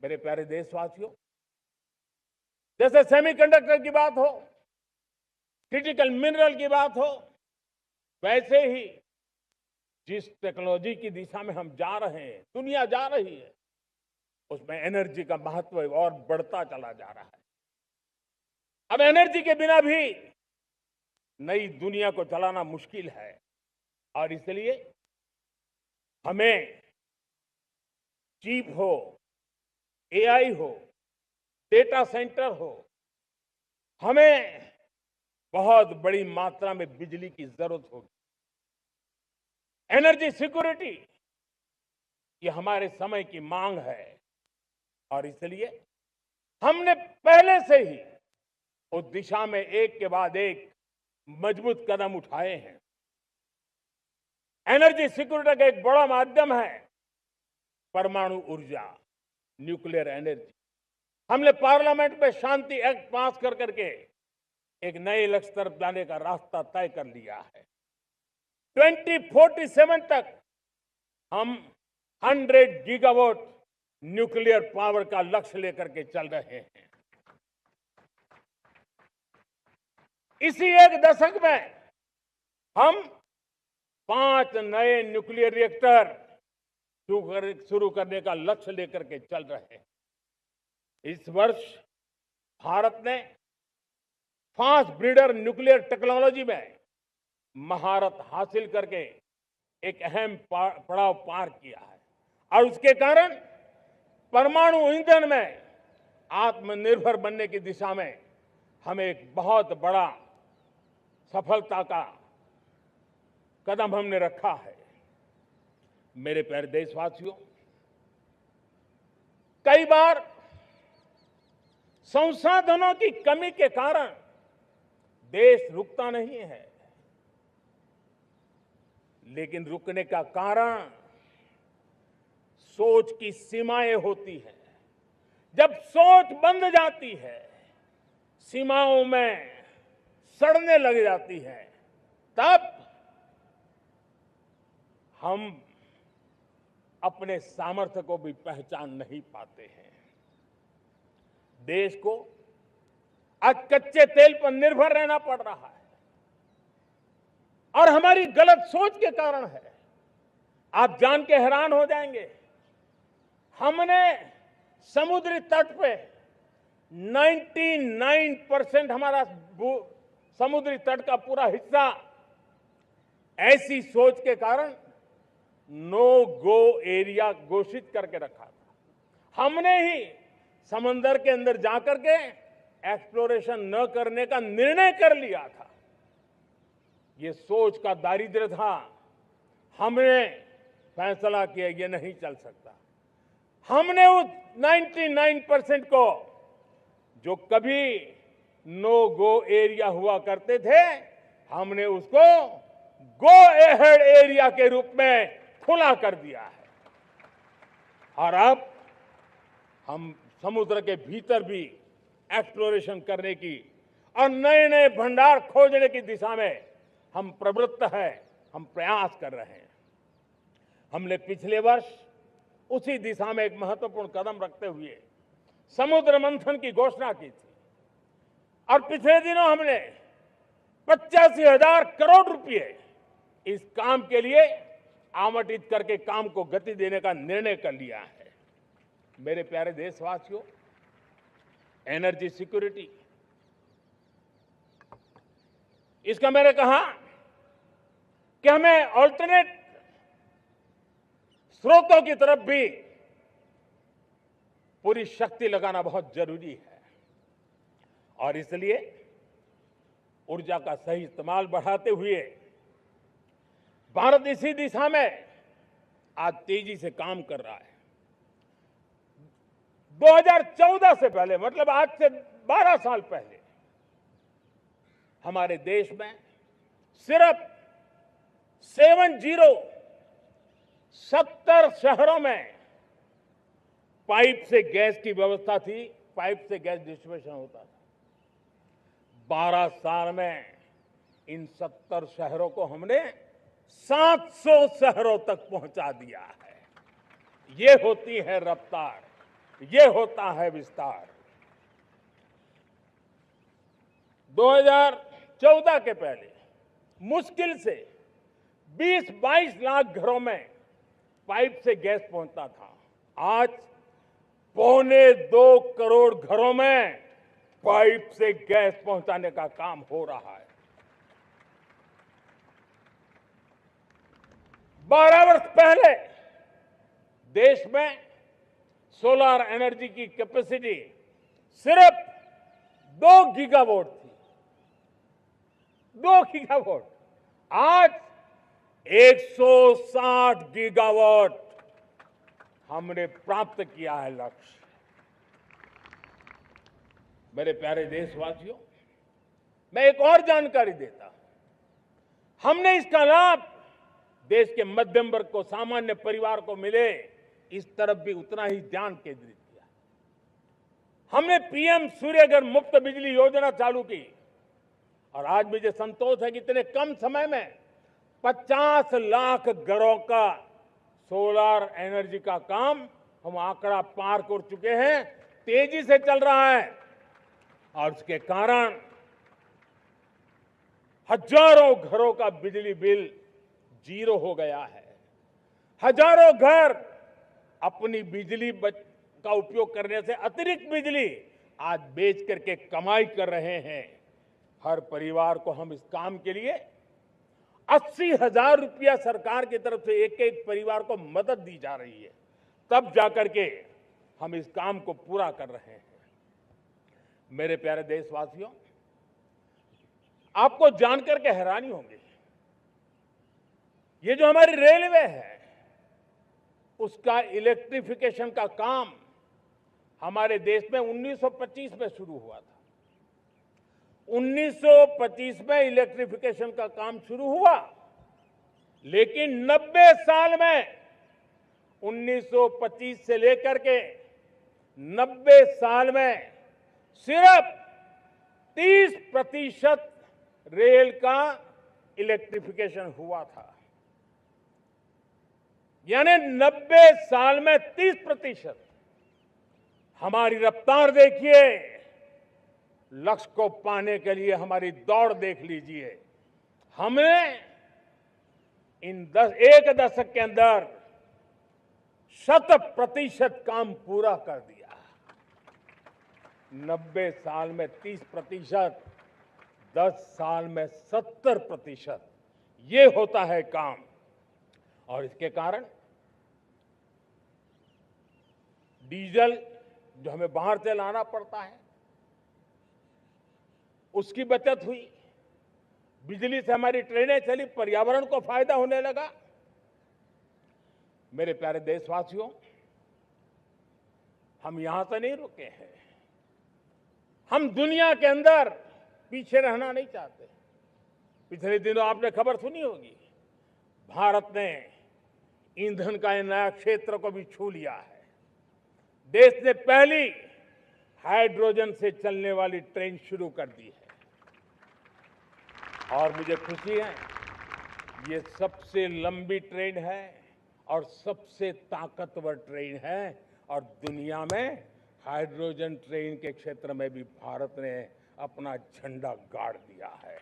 मेरे प्यारे देशवासियों, जैसे सेमीकंडक्टर की बात हो, क्रिटिकल मिनरल की बात हो, वैसे ही जिस टेक्नोलॉजी की दिशा में हम जा रहे हैं, दुनिया जा रही है, उसमें एनर्जी का महत्व और बढ़ता चला जा रहा है। अब एनर्जी के बिना भी नई दुनिया को चलाना मुश्किल है और इसलिए हमें चिप हो, एआई हो, डेटा सेंटर हो, हमें बहुत बड़ी मात्रा में बिजली की जरूरत होगी। एनर्जी सिक्योरिटी ये हमारे समय की मांग है और इसलिए हमने पहले से ही उस दिशा में एक के बाद एक मजबूत कदम उठाए हैं। एनर्जी सिक्योरिटी का एक बड़ा माध्यम है परमाणु ऊर्जा, न्यूक्लियर एनर्जी। हमने पार्लियामेंट में शांति एक्ट पास कर करके एक नए लक्ष्य तरफ जाने का रास्ता तय कर लिया है। 2047 तक हम 100 गीगावाट न्यूक्लियर पावर का लक्ष्य लेकर के चल रहे हैं। इसी एक दशक में हम 5 नए न्यूक्लियर रिएक्टर शुरू करने का लक्ष्य लेकर के चल रहे हैं। इस वर्ष भारत ने फास्ट ब्रीडर न्यूक्लियर टेक्नोलॉजी में महारत हासिल करके एक अहम पड़ाव पार किया है और उसके कारण परमाणु ईंधन में आत्मनिर्भर बनने की दिशा में हमें एक बहुत बड़ा सफलता का कदम हमने रखा है। मेरे प्यारे देशवासियों, कई बार संसाधनों की कमी के कारण देश रुकता नहीं है, लेकिन रुकने का कारण सोच की सीमाएं होती हैं। जब सोच बंध जाती है, सीमाओं में सड़ने लग जाती है, तब हम अपने सामर्थ्य को भी पहचान नहीं पाते हैं। देश को आज कच्चे तेल पर निर्भर रहना पड़ रहा है और हमारी गलत सोच के कारण है। आप जान के हैरान हो जाएंगे, हमने समुद्री तट पे 99% हमारा समुद्री तट का पूरा हिस्सा ऐसी सोच के कारण नो गो एरिया घोषित करके रखा था। हमने ही समंदर के अंदर जाकर के एक्सप्लोरेशन न करने का निर्णय कर लिया था। ये सोच का दारिद्र्य था। हमने फैसला किया ये नहीं चल सकता। हमने उस 99% को, जो कभी नो गो एरिया हुआ करते थे, हमने उसको गो एहेड एरिया के रूप में खुला कर दिया है और अब हम समुद्र के भीतर भी एक्सप्लोरेशन करने की और नए नए भंडार खोजने की दिशा में हम प्रवृत्त हैं, हम प्रयास कर रहे हैं। हमने पिछले वर्ष उसी दिशा में एक महत्वपूर्ण कदम रखते हुए समुद्र मंथन की घोषणा की थी और पिछले दिनों हमने 85,000 करोड़ रुपए इस काम के लिए आवंटित करके काम को गति देने का निर्णय कर लिया है। मेरे प्यारे देशवासियों, एनर्जी सिक्योरिटी, इसका मैंने कहा कि हमें ऑल्टरनेट स्रोतों की तरफ भी पूरी शक्ति लगाना बहुत जरूरी है और इसलिए ऊर्जा का सही इस्तेमाल बढ़ाते हुए भारत इसी दिशा में आज तेजी से काम कर रहा है। 2014 से पहले, मतलब आज से 12 साल पहले, हमारे देश में सिर्फ 70 शहरों में पाइप से गैस की व्यवस्था थी, पाइप से गैस डिस्ट्रीब्यूशन होता था। 12 साल में इन 70 शहरों को हमने 700 शहरों तक पहुंचा दिया है। ये होती है रफ्तार। ये होता है विस्तार। 2014 के पहले मुश्किल से 20-22 लाख घरों में पाइप से गैस पहुंचता था। आज 1.25 करोड़ घरों में पाइप से गैस पहुंचाने का काम हो रहा है। 12 वर्ष पहले देश में सोलर एनर्जी की कैपेसिटी सिर्फ 2 गीगावाट थी। 2 गीगावाट, आज 160 गीगावाट हमने प्राप्त किया है लक्ष्य। मेरे प्यारे देशवासियों, मैं एक और जानकारी देता हूं। हमने इसका लाभ देश के मध्यम वर्ग को, सामान्य परिवार को मिले, इस तरफ भी उतना ही ध्यान केंद्रित किया। हमने पीएम सूर्यघर मुफ्त बिजली योजना चालू की और आज मुझे संतोष है कि इतने कम समय में 50 लाख घरों का सोलर एनर्जी का काम हम आंकड़ा पार कर चुके हैं। तेजी से चल रहा है और उसके कारण हजारों घरों का बिजली बिल 0 हो गया है। हजारों घर अपनी बिजली का उपयोग करने से अतिरिक्त बिजली आज बेच करके कमाई कर रहे हैं। हर परिवार को हम इस काम के लिए 80,000 रुपया सरकार की तरफ से एक एक परिवार को मदद दी जा रही है, तब जाकर के हम इस काम को पूरा कर रहे हैं। मेरे प्यारे देशवासियों, आपको जानकर के हैरानी होगी, ये जो हमारी रेलवे है उसका इलेक्ट्रिफिकेशन का काम हमारे देश में 1925 में शुरू हुआ था। 1925 में इलेक्ट्रिफिकेशन का काम शुरू हुआ, लेकिन 90 साल में 1925 से लेकर के 90 साल में सिर्फ 30% रेल का इलेक्ट्रिफिकेशन हुआ था। यानी 90 साल में 30%। हमारी रफ्तार देखिए, लक्ष्य को पाने के लिए हमारी दौड़ देख लीजिए। हमने एक दशक के अंदर 100% काम पूरा कर दिया। 90 साल में 30%, 10 साल में 70%, ये होता है काम। और इसके कारण डीजल जो हमें बाहर से लाना पड़ता है उसकी बचत हुई, बिजली से हमारी ट्रेनें चली, पर्यावरण को फायदा होने लगा। मेरे प्यारे देशवासियों, हम यहां से नहीं रुके हैं, हम दुनिया के अंदर पीछे रहना नहीं चाहते। पिछले दिनों आपने खबर सुनी होगी, भारत ने ईंधन का एक नया क्षेत्र को भी छू लिया है। देश ने पहली हाइड्रोजन से चलने वाली ट्रेन शुरू कर दी है और मुझे खुशी है, ये सबसे लंबी ट्रेन है और सबसे ताकतवर ट्रेन है और दुनिया में हाइड्रोजन ट्रेन के क्षेत्र में भी भारत ने अपना झंडा गाड़ दिया है।